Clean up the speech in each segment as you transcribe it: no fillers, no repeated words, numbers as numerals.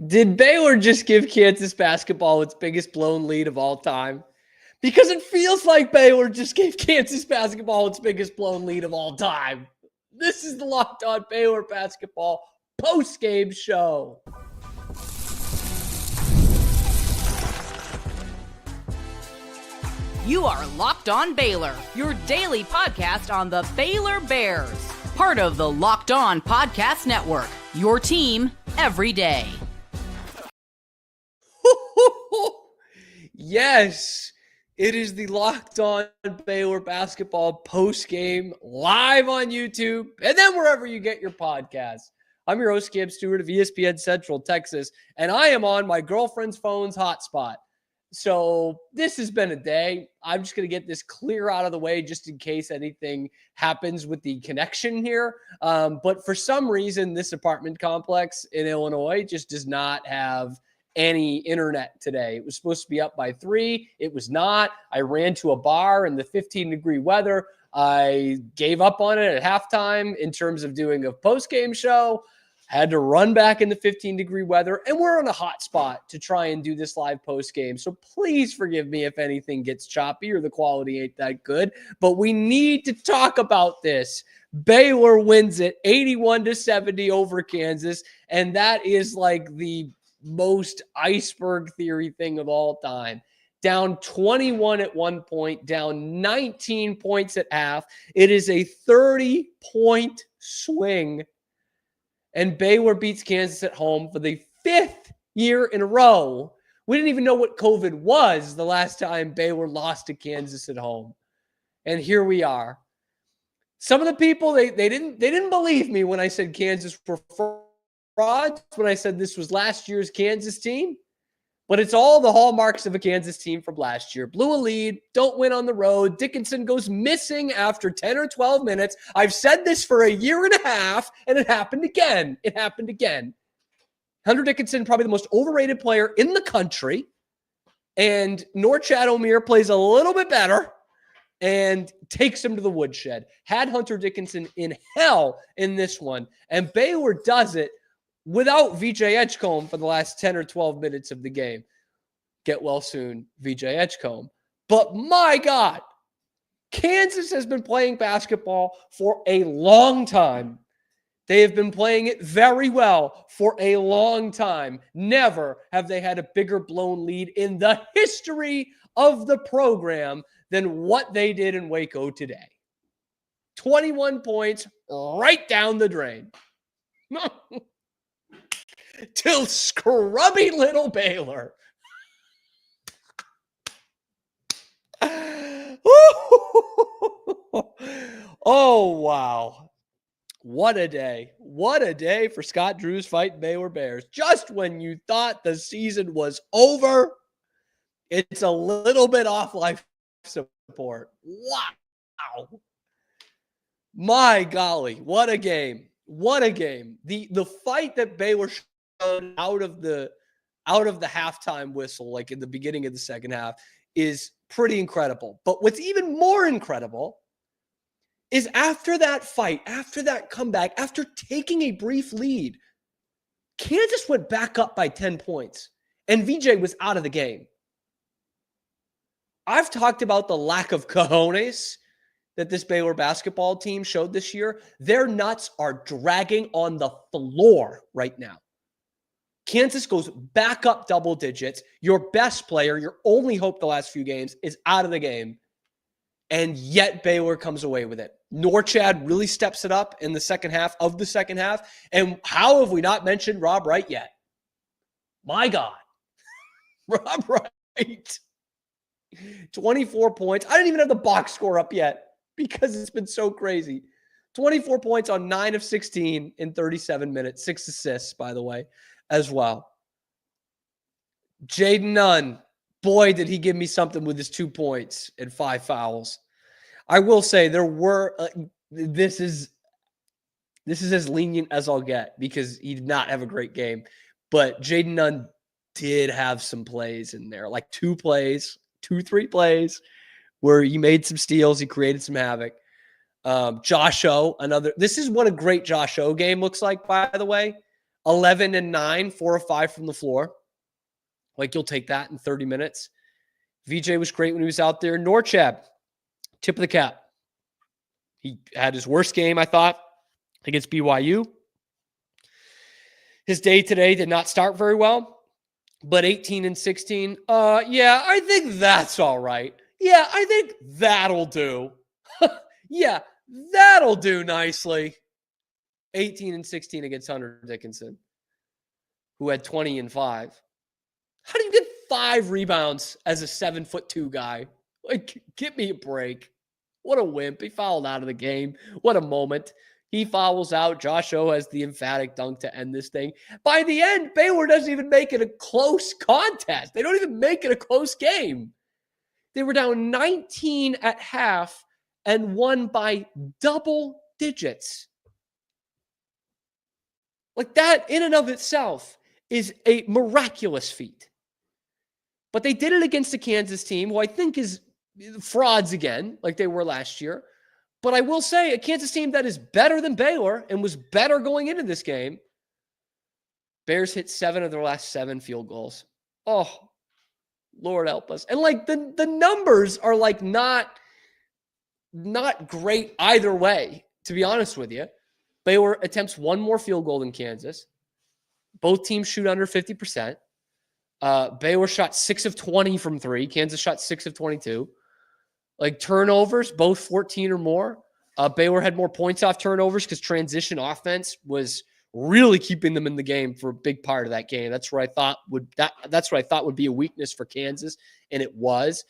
Did Baylor just give Kansas basketball its biggest blown lead of all time? Because it feels like Baylor just gave Kansas basketball its biggest blown lead of all time. This is the Locked On Baylor Basketball post-game show. You are Locked On Baylor, your daily podcast on the Baylor Bears. Part of the Locked On Podcast Network, your team every day. Yes, it is the Locked On Baylor Basketball post-game live on YouTube and then wherever you get your podcasts. I'm your host, Cam Stewart of ESPN Central Texas, and I am on my girlfriend's phone's hotspot. So this has been a day. I'm just going to get this clear out of the way just in case anything happens with the connection here. But for some reason, this apartment complex in Illinois just does not have any internet today. It was supposed to be up by 3. It was not. I ran to a bar in the 15-degree weather. I gave up on it at halftime in terms of doing a post-game show. Had to run back in the 15-degree weather, and we're on a hot spot to try and do this live post-game. So please forgive me if anything gets choppy or the quality ain't that good. But we need to talk about this. Baylor wins it 81-70 over Kansas, and that is like the most iceberg theory thing of all time. Down 21 at one point, down 19 points at half. It is a 30-point swing. And Baylor beats Kansas at home for the 5th year in a row. We didn't even know what COVID was the last time Baylor lost to Kansas at home. And here we are. Some of the people, they didn't believe me when I said Kansas were frauds, when I said this was last year's Kansas team. But it's all the hallmarks of a Kansas team from last year. Blew a lead, don't win on the road. Dickinson goes missing after 10 or 12 minutes. I've said this for a year and a half, and it happened again. It happened again. Hunter Dickinson, probably the most overrated player in the country. And Norchad Omier plays a little bit better and takes him to the woodshed. Had Hunter Dickinson in hell in this one. And Baylor does it without VJ Edgecombe for the last 10 or 12 minutes of the game. Get well soon, VJ Edgecombe. But my God, Kansas has been playing basketball for a long time. They have been playing it very well for a long time. Never have they had a bigger blown lead in the history of the program than what they did in Waco today. 21 points right down the drain. Till scrubby little Baylor. Oh, wow. What a day. What a day for Scott Drew's fighting Baylor Bears. Just when you thought the season was over, it's a little bit off life support. Wow. My golly, what a game. What a game. The fight that Baylor out of the halftime whistle, like in the beginning of the second half, is pretty incredible. But what's even more incredible is after that fight, after that comeback, after taking a brief lead, Kansas went back up by 10 points, and VJ was out of the game. I've talked about the lack of cojones that this Baylor basketball team showed this year. Their nuts are dragging on the floor right now. Kansas goes back up double digits. Your best player, your only hope the last few games, is out of the game. And yet Baylor comes away with it. Norchad really steps it up in the second half of the second half. And how have we not mentioned Rob Wright yet? My God. Rob Wright. 24 points. I didn't even have the box score up yet because it's been so crazy. 24 points on 9 of 16 in 37 minutes. 6 assists, by the way, as well. Jaden Nunn, boy, did he give me something with his 2 points and 5 fouls. I will say there were this is as lenient as I'll get because he did not have a great game. But Jaden Nunn did have some plays in there, like 3 plays where he made some steals. He created some havoc. Josh O, this is what a great Josh O game looks like, by the way. 11 and 9, 4 of 5 from the floor. Like, you'll take that in 30 minutes. VJ was great when he was out there. Norchab, tip of the cap. He had his worst game, I thought, against BYU. His day today did not start very well, but 18 and 16. Yeah, I think that's all right. Yeah, I think that'll do. Yeah, that'll do nicely. 18 and 16 against Hunter Dickinson, who had 20 and 5. How do you get 5 rebounds as a 7'2" guy? Like, give me a break. What a wimp. He fouled out of the game. What a moment. He fouls out. Josh O has the emphatic dunk to end this thing. By the end, Baylor doesn't even make it a close contest. They don't even make it a close game. They were down 19 at half and won by double digits. Like, that in and of itself is a miraculous feat. But they did it against a Kansas team who I think is frauds again, like they were last year. But I will say, a Kansas team that is better than Baylor and was better going into this game. Bears hit 7 of their last 7 field goals. Oh, Lord help us. And like the numbers are like not great either way, to be honest with you. Baylor attempts 1 more field goal than Kansas. Both teams shoot under 50%. Baylor shot 6 of 20 from 3. Kansas shot 6 of 22. Like, turnovers, both 14 or more. Baylor had more points off turnovers because transition offense was really keeping them in the game for a big part of that game. That's what I thought would be a weakness for Kansas, and it was.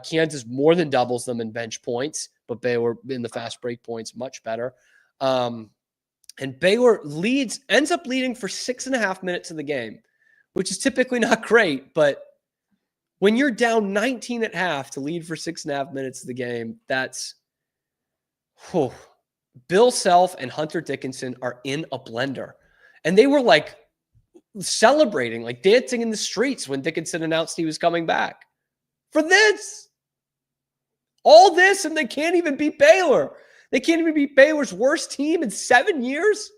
Kansas more than doubles them in bench points, but Baylor in the fast break points much better. And Baylor ends up leading for 6.5 minutes of the game, which is typically not great, but when you're down 19 at half to lead for 6.5 minutes of the game, that's Bill Self and Hunter Dickinson are in a blender. And they were like celebrating, like dancing in the streets when Dickinson announced he was coming back. For this. All this, and they can't even beat Baylor. They can't even beat Baylor's worst team in 7 years.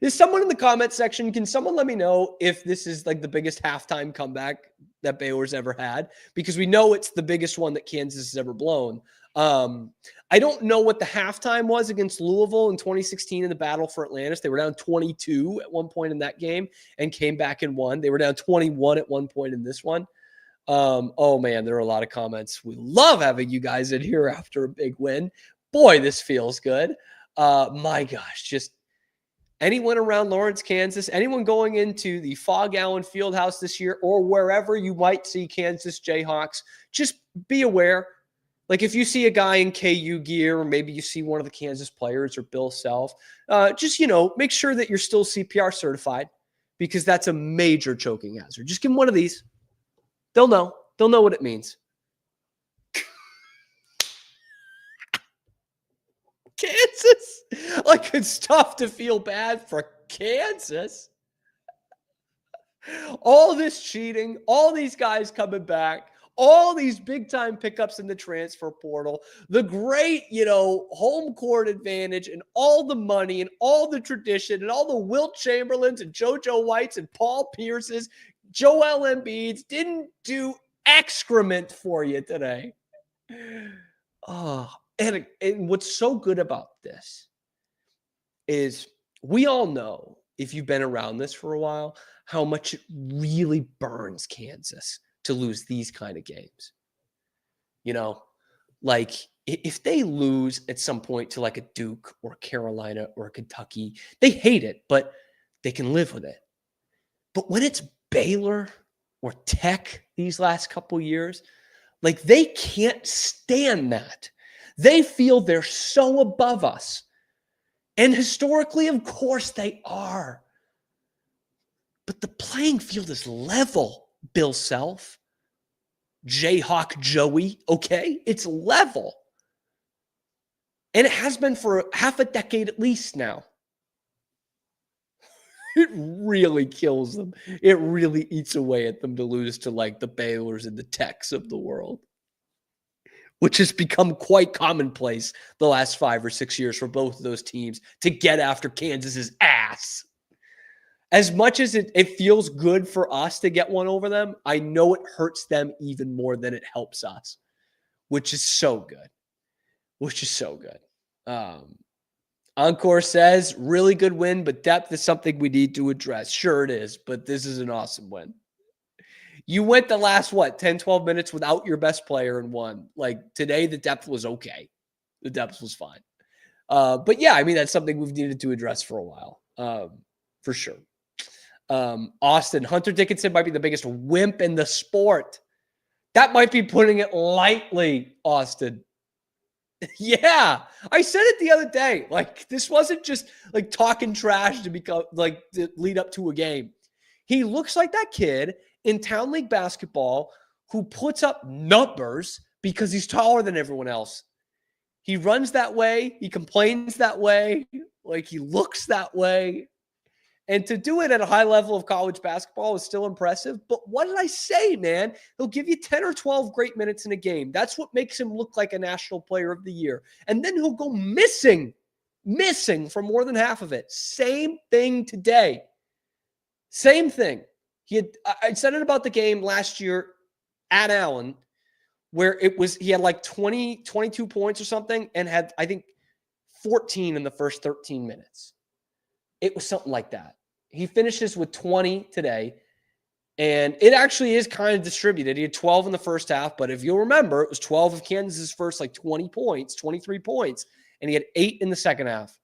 Is someone in the comment section, can someone let me know if this is like the biggest halftime comeback that Baylor's ever had? Because we know it's the biggest one that Kansas has ever blown. I don't know what the halftime was against Louisville in 2016 in the battle for Atlantis. They were down 22 at one point in that game and came back and won. They were down 21 at one point in this one. Oh man, there are a lot of comments. We love having you guys in here after a big win. Boy, this feels good. My gosh, just anyone around Lawrence, Kansas, anyone going into the Fog Allen Fieldhouse this year or wherever you might see Kansas Jayhawks, just be aware. Like, if you see a guy in KU gear, or maybe you see one of the Kansas players or Bill Self, just, make sure that you're still CPR certified, because that's a major choking hazard. Just give them one of these. They'll know. They'll know what it means. Kansas? Like, it's tough to feel bad for Kansas. All this cheating, all these guys coming back, all these big-time pickups in the transfer portal, the great, home court advantage and all the money and all the tradition and all the Wilt Chamberlains and JoJo Whites and Paul Pierces, Joel Embiids didn't do excrement for you today. Oh, and what's so good about this is we all know, if you've been around this for a while, how much it really burns Kansas to lose these kind of games. Like, if they lose at some point to like a Duke or Carolina or Kentucky, they hate it, but they can live with it. But when it's Baylor or Tech these last couple years, like, they can't stand that. They feel they're so above us. And historically, of course, they are. But the playing field is level, Bill Self. Jayhawk Joey, okay? It's level. And it has been for half a decade at least now. It really kills them. It really eats away at them to lose to like the Baylors and the Techs of the world. which has become quite commonplace the last 5 or 6 years for both of those teams to get after Kansas's ass. As much as it feels good for us to get one over them, I know it hurts them even more than it helps us, which is so good. Encore says, really good win, but depth is something we need to address. Sure it is, but this is an awesome win. You went the last, 10, 12 minutes without your best player and won. Like, today, the depth was okay. The depth was fine. But, yeah, I mean, that's something we've needed to address for a while, for sure. Austin, Hunter Dickinson might be the biggest wimp in the sport. That might be putting it lightly, Austin. Yeah, I said it the other day. Like, this wasn't just like talking trash to become like to lead up to a game. He looks like that kid in Town League basketball who puts up numbers because he's taller than everyone else. He runs that way. He complains that way. Like, he looks that way. And to do it at a high level of college basketball is still impressive. But what did I say, man? He'll give you 10 or 12 great minutes in a game. That's what makes him look like a National Player of the Year. And then he'll go missing for more than half of it. Same thing today. Same thing. I said it about the game last year at Allen, where he had like 22 points or something and had, I think, 14 in the first 13 minutes. It was something like that. He finishes with 20 today, and it actually is kind of distributed. He had 12 in the first half, but if you'll remember, it was 12 of Kansas's first 20 points, 23 points, and he had 8 in the second half.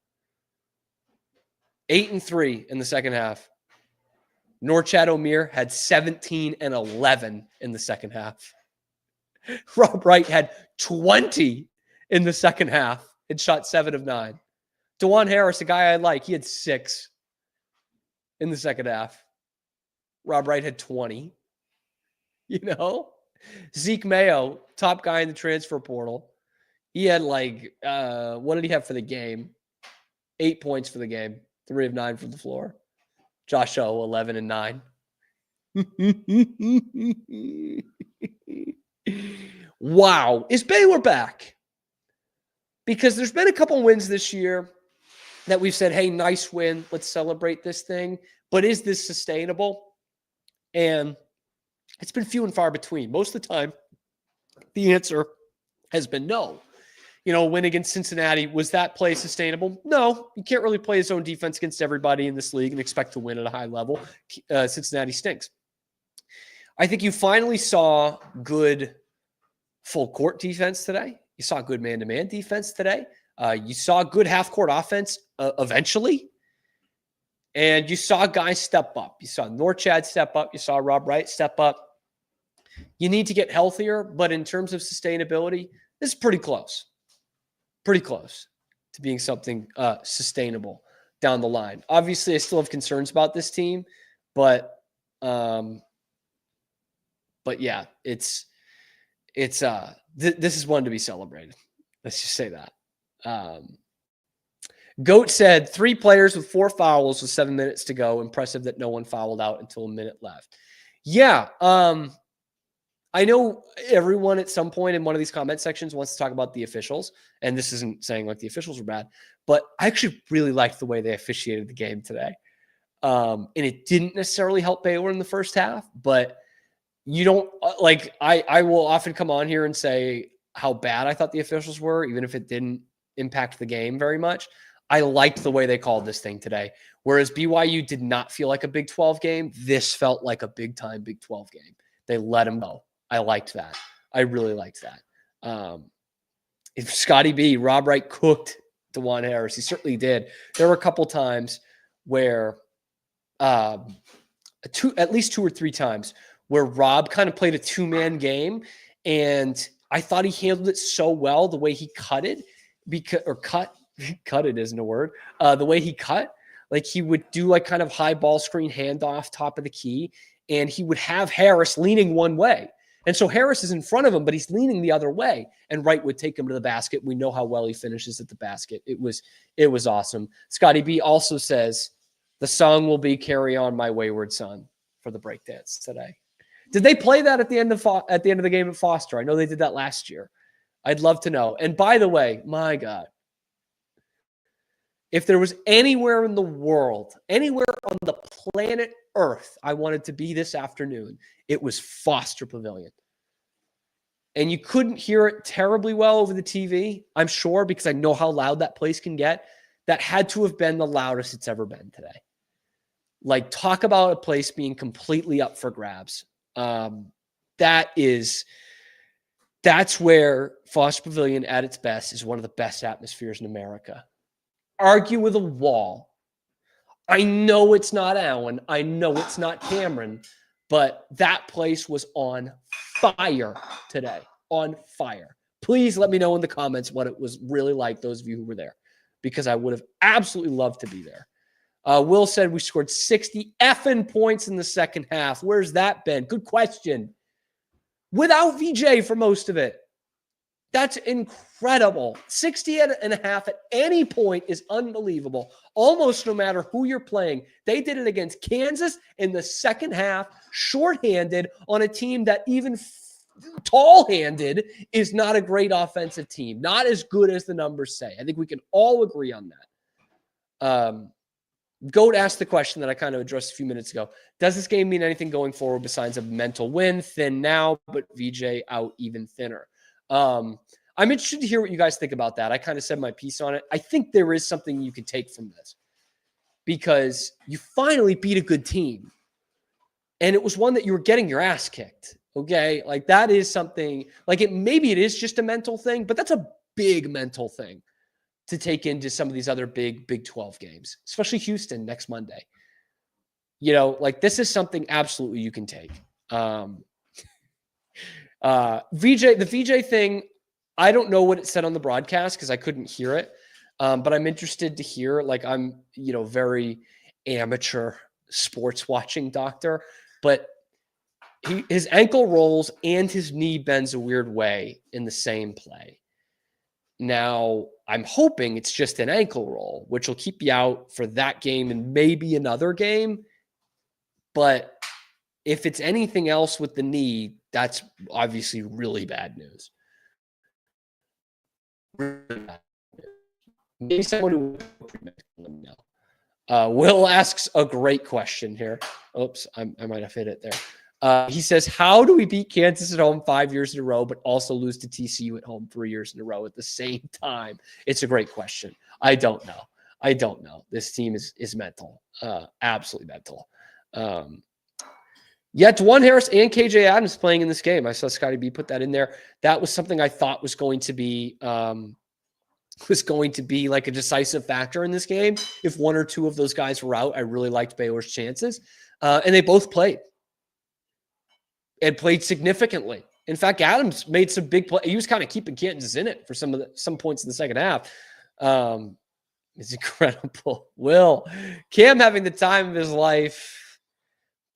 8 and 3 in the second half. Norchad Omier had 17 and 11 in the second half. Rob Wright had 20 in the second half and shot 7 of 9. DeJuan Harris, a guy I like, he had 6 in the second half. Rob Wright had 20. Zeke Mayo, top guy in the transfer portal. He had what did he have for the game? 8 points for the game. 3 of 9 from the floor. Josh O, 11 and 9. Wow. Is Baylor back? Because there's been a couple wins this year that we've said, hey, nice win. Let's celebrate this thing. But is this sustainable? And it's been few and far between. Most of the time, the answer has been no. A win against Cincinnati, was that play sustainable? No. You can't really play his own defense against everybody in this league and expect to win at a high level. Cincinnati stinks. I think you finally saw good full court defense today. You saw good man-to-man defense today. You saw good half-court offense eventually. And you saw guys step up. You saw Norchad step up. You saw Rob Wright step up. You need to get healthier, but in terms of sustainability, this is pretty close. Pretty close to being something sustainable down the line. Obviously, I still have concerns about this team, but yeah, this is one to be celebrated. Let's just say that. Goat said 3 players with 4 fouls with 7 minutes to go. Impressive that no one fouled out until a minute left. Yeah. I know everyone at some point in one of these comment sections wants to talk about the officials, and this isn't saying like the officials were bad, but I actually really liked the way they officiated the game today. And it didn't necessarily help Baylor in the first half, but you don't I will often come on here and say how bad I thought the officials were, even if it didn't impact the game very much. I liked the way they called this thing today. Whereas BYU did not feel like a Big 12 game, this felt like a big-time Big 12 game. They let them go. I liked that. I really liked that. If Scotty B, Rob Wright cooked DeJuan Harris. He certainly did. There were a couple times where, at least 2 or 3 times, where Rob kind of played a 2-man game, and I thought he handled it so well the way he cut it, cut it isn't a word. The way he cut, like he would do like kind of high ball screen handoff, top of the key, and he would have Harris leaning one way. And so Harris is in front of him, but he's leaning the other way, and Wright would take him to the basket. We know how well he finishes at the basket. It was awesome. Scotty B also says the song will be "Carry On My Wayward Son" for the breakdance today. Did they play that at the end of the game at Foster? I know they did that last year. I'd love to know. And by the way, my God, if there was anywhere in the world, anywhere on the planet Earth I wanted to be this afternoon, it was Foster Pavilion. And you couldn't hear it terribly well over the TV, I'm sure, because I know how loud that place can get. That had to have been the loudest it's ever been today. Like, talk about a place being completely up for grabs. That's where Foster Pavilion at its best is one of the best atmospheres in America. Argue with a wall. I know it's not Allen. I know it's not Cameron, but that place was on fire today. On fire. Please let me know in the comments what it was really like, those of you who were there, because I would have absolutely loved to be there. Will said we scored 60 effing points in the second half. Where's that been? Good question. Without VJ for most of it. That's incredible. 60 and a half at any point is unbelievable. Almost no matter who you're playing. They did it against Kansas in the second half, shorthanded on a team that even tall-handed is not a great offensive team. Not as good as the numbers say. I think we can all agree on that. Goat asked the question that I kind of addressed a few minutes ago. Does this game mean anything going forward besides a mental win? Thin now, but VJ out even thinner. I'm interested to hear what you guys think about that. I kind of said my piece on it. I think there is something you can take from this because you finally beat a good team. And it was one that you were getting your ass kicked. Okay. Like, that is something like maybe it is just a mental thing, but that's a big mental thing to take into some of these other Big 12 games, especially Houston next Monday. You know, like, this is something absolutely you can take. The VJ thing, I don't know what it said on the broadcast because I couldn't hear it. But I'm interested to hear, like, I'm, very amateur sports watching doctor, but his ankle rolls and his knee bends a weird way in the same play. Now, I'm hoping it's just an ankle roll, which will keep you out for that game and maybe another game. But if it's anything else with the knee, that's obviously really bad news. Really bad news. Maybe someone who Will asks a great question here. Oops, I might have hit it there. He says, how do we beat Kansas at home 5 years in a row, but also lose to TCU at home 3 years in a row at the same time? It's a great question. I don't know. This team is mental. Absolutely mental. Yet Dwan Harris and KJ Adams playing in this game. I saw Scotty B put that in there. That was something I thought was going to be like a decisive factor in this game. If one or two of those guys were out, I really liked Baylor's chances. And they both played. And played significantly. In fact, Adams made some big play. He was kind of keeping Kansas in it for some points in the second half. It's incredible. Will Cam having the time of his life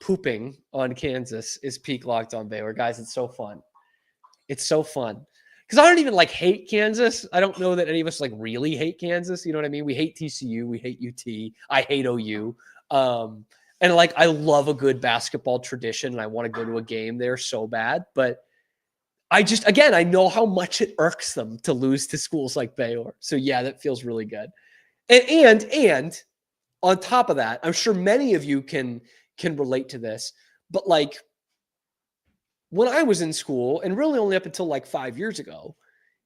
pooping on Kansas is peak Locked On Baylor. Guys, it's so fun. It's so fun. Because I don't even hate Kansas. I don't know that any of us really hate Kansas. You know what I mean? We hate TCU. We hate UT. I hate OU. And I love a good basketball tradition and I want to go to a game there so bad. But I know how much it irks them to lose to schools like Baylor. So yeah, that feels really good. And on top of that, I'm sure many of you can relate to this, but when I was in school and really only up until 5 years ago,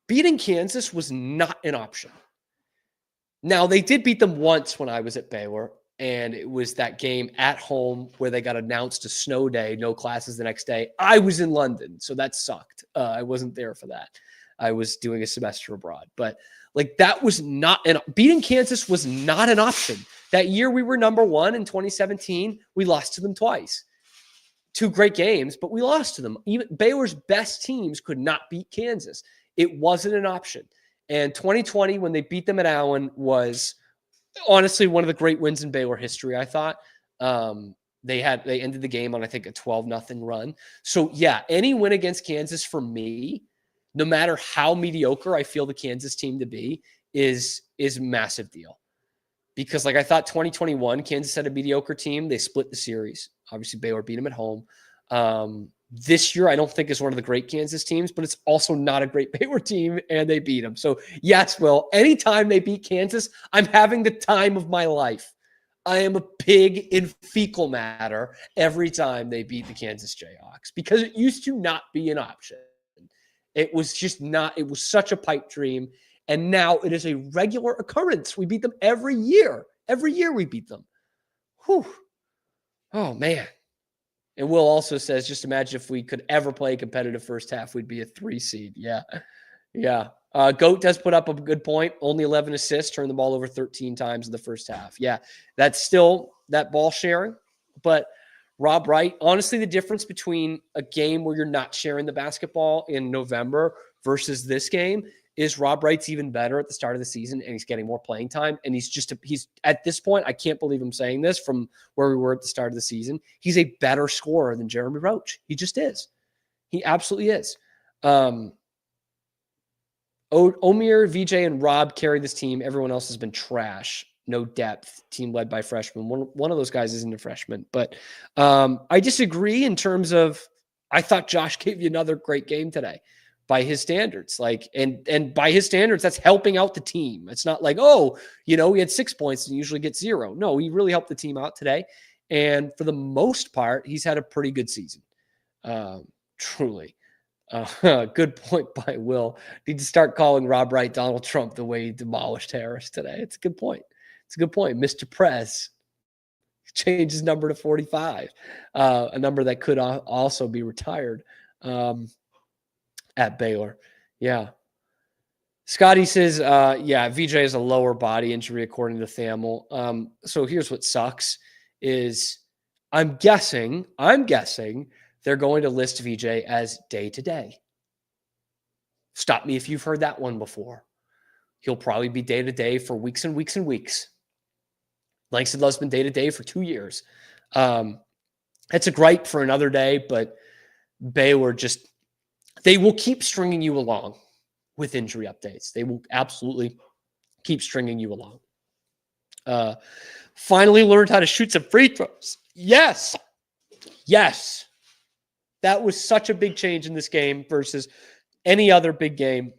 beating Kansas was not an option. Now they did beat them once when I was at Baylor. And it was that game at home where they got announced a snow day, no classes the next day. I was in London, so that sucked. I wasn't there for that. I was doing a semester abroad. But that was not beating Kansas was not an option. That year we were number one in 2017. We lost to them twice. Two great games, but we lost to them. Even Baylor's best teams could not beat Kansas. It wasn't an option. And 2020, when they beat them at Allen, was honestly one of the great wins in Baylor history, I thought. They ended the game on, I think, a 12-0 run. So yeah, any win against Kansas for me, no matter how mediocre I feel the Kansas team to be, is a massive deal. Because I thought 2021, Kansas had a mediocre team. They split the series. Obviously, Baylor beat them at home. this year, I don't think is one of the great Kansas teams, but it's also not a great Baylor team, and they beat them. So yes, Will, anytime they beat Kansas, I'm having the time of my life. I am a pig in fecal matter every time they beat the Kansas Jayhawks because it used to not be an option. It was just not, it was such a pipe dream. And now it is a regular occurrence. We beat them every year. Every year we beat them. Whew. Oh, man. And Will also says, just imagine if we could ever play a competitive first half, we'd be a 3 seed. Yeah. Yeah. Goat does put up a good point. Only 11 assists, turned the ball over 13 times in the first half. Yeah. That's still that ball sharing. But Rob Wright, honestly, the difference between a game where you're not sharing the basketball in November versus this game is Rob Wright's even better at the start of the season, and he's getting more playing time. And he's at this point, I can't believe I'm saying this from where we were at the start of the season. He's a better scorer than Jeremy Roach. He just is. He absolutely is. Omir, VJ, and Rob carry this team. Everyone else has been trash. No depth. Team led by freshmen. One of those guys isn't a freshman. But I disagree in terms of I thought Josh gave you another great game today by his standards. And by his standards, that's helping out the team. It's not like, he had 6 points and usually gets 0. No, he really helped the team out today. And for the most part, he's had a pretty good season. Truly. Good point by Will. Need to start calling Rob Wright Donald Trump the way he demolished Harris today. It's a good point. Mr. Press changed his number to 45, a number that could also be retired at Baylor. Yeah. Scotty says, VJ has a lower body injury according to Thamel. So here's what sucks is I'm guessing they're going to list VJ as day-to-day. Stop me if you've heard that one before. He'll probably be day-to-day for weeks and weeks and weeks. Langston Love's been day-to-day for 2 years. It's a gripe for another day, but Baylor they will keep stringing you along with injury updates. They will absolutely keep stringing you along. Finally learned how to shoot some free throws. Yes. That was such a big change in this game versus any other big game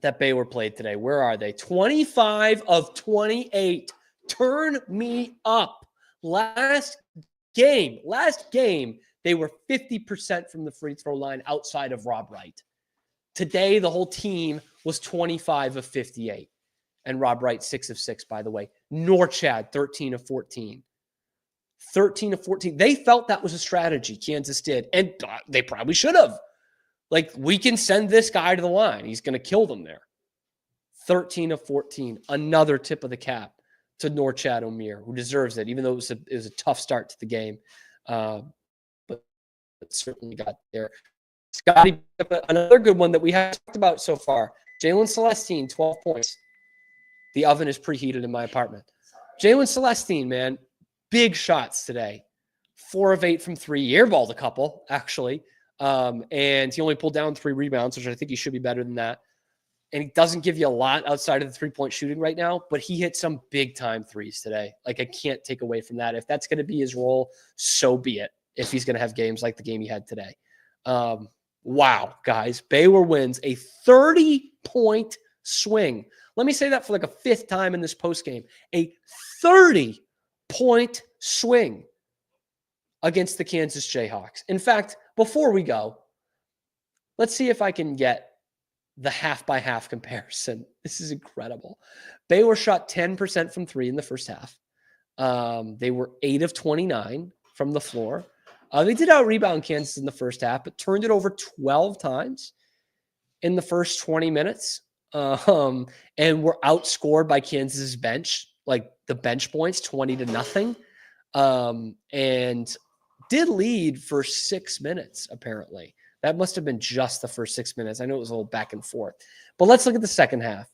that Baylor played today. Where are they? 25 of 28. Turn me up. Last game, they were 50% from the free throw line outside of Rob Wright. Today, the whole team was 25 of 58. And Rob Wright, 6 of 6, by the way. Norchad, 13 of 14. 13 of 14. They felt that was a strategy. Kansas did. And they probably should have. We can send this guy to the line. He's going to kill them there. 13 of 14. Another tip of the cap to Norchad Omir, who deserves it, even though it was a tough start to the game. But certainly got there. Scotty, another good one that we have talked about so far. Jalen Celestine, 12 points. The oven is preheated in my apartment. Jalen Celestine, man, big shots today. 4 of 8 from 3. Airballed a couple, actually. And he only pulled down 3 rebounds, which I think he should be better than that. And he doesn't give you a lot outside of the 3-point shooting right now, but he hit some big-time threes today. I can't take away from that. If that's going to be his role, so be it, if he's going to have games like the game he had today. Wow, guys. Baylor wins a 30-point swing. Let me say that for a 5th time in this postgame. A 30-point swing against the Kansas Jayhawks. In fact, before we go, let's see if I can get the half-by-half comparison. This is incredible. Baylor shot 10% from 3 in the first half. They were 8 of 29 from the floor. They did out-rebound Kansas in the first half, but turned it over 12 times in the first 20 minutes. And were outscored by Kansas's bench, the bench points, 20-0. And did lead for 6 minutes, apparently. That must have been just the first 6 minutes. I know it was a little back and forth. But let's look at the second half,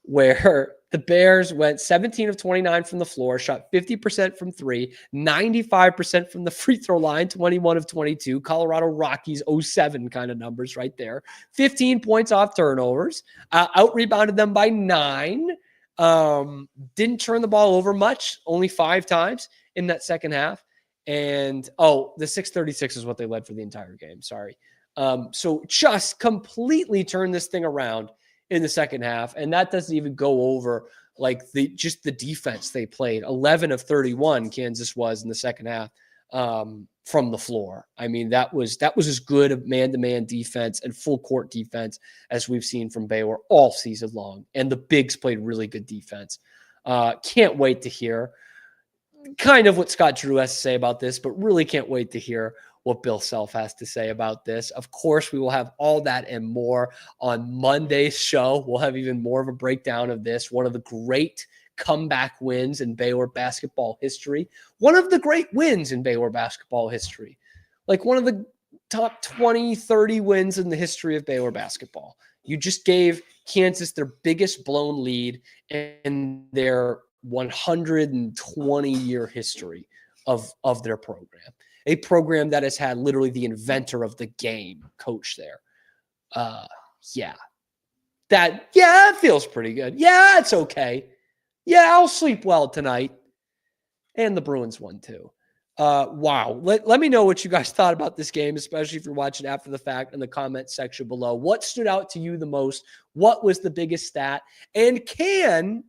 where the Bears went 17 of 29 from the floor, shot 50% from 3, 95% from the free throw line, 21 of 22. Colorado Rockies 07 kind of numbers right there. 15 points off turnovers. Out-rebounded them by 9. Didn't turn the ball over much, only 5 times in that second half. And, the 636 is what they led for the entire game. Sorry. So just completely turned this thing around in the second half. And that doesn't even go over like the defense they played. 11 of 31 Kansas was in the second half from the floor. I mean, that was as good a man-to-man defense and full court defense as we've seen from Baylor all season long. And the bigs played really good defense. Can't wait to hear kind of what Scott Drew has to say about this, but really can't wait to hear what Bill Self has to say about this. Of course, we will have all that and more on Monday's show. We'll have even more of a breakdown of this, one of the great comeback wins in Baylor basketball history, one of the great wins in Baylor basketball history, like one of the top 20, 30 wins in the history of Baylor basketball. You just gave Kansas their biggest blown lead in their 120-year history of their program. A program that has had literally the inventor of the game coach there. It feels pretty good. Yeah, it's okay. Yeah, I'll sleep well tonight. And the Bruins won too. Wow. Let me know what you guys thought about this game, especially if you're watching after the fact in the comment section below. What stood out to you the most? What was the biggest stat? And can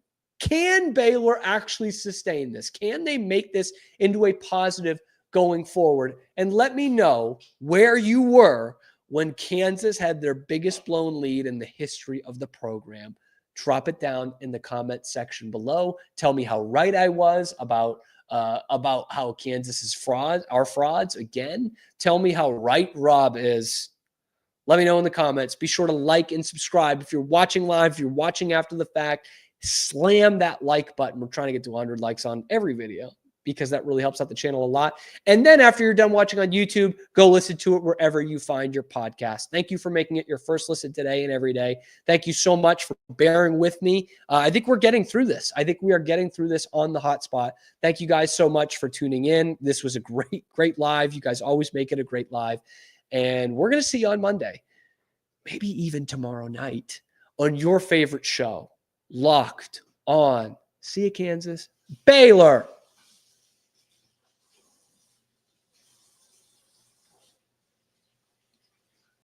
Baylor actually sustain this? Can they make this into a positive going forward? And let me know where you were when Kansas had their biggest blown lead in the history of the program. Drop it down in the comment section below. Tell me how right I was about how Kansas is frauds. Again, tell me how right Rob is. Let me know in the comments. Be sure to like and subscribe. If you're watching live, if you're watching after the fact, slam that like button. We're trying to get to 100 likes on every video because that really helps out the channel a lot. And then after you're done watching on YouTube, go listen to it wherever you find your podcast. Thank you for making it your first listen today and every day. Thank you so much for bearing with me. I think we're getting through this. I think we are getting through this on the hotspot. Thank you guys so much for tuning in. This was a great live. You guys always make it a great live. And we're going to see you on Monday, maybe even tomorrow night on your favorite show, Locked On. See you, Kansas. Baylor.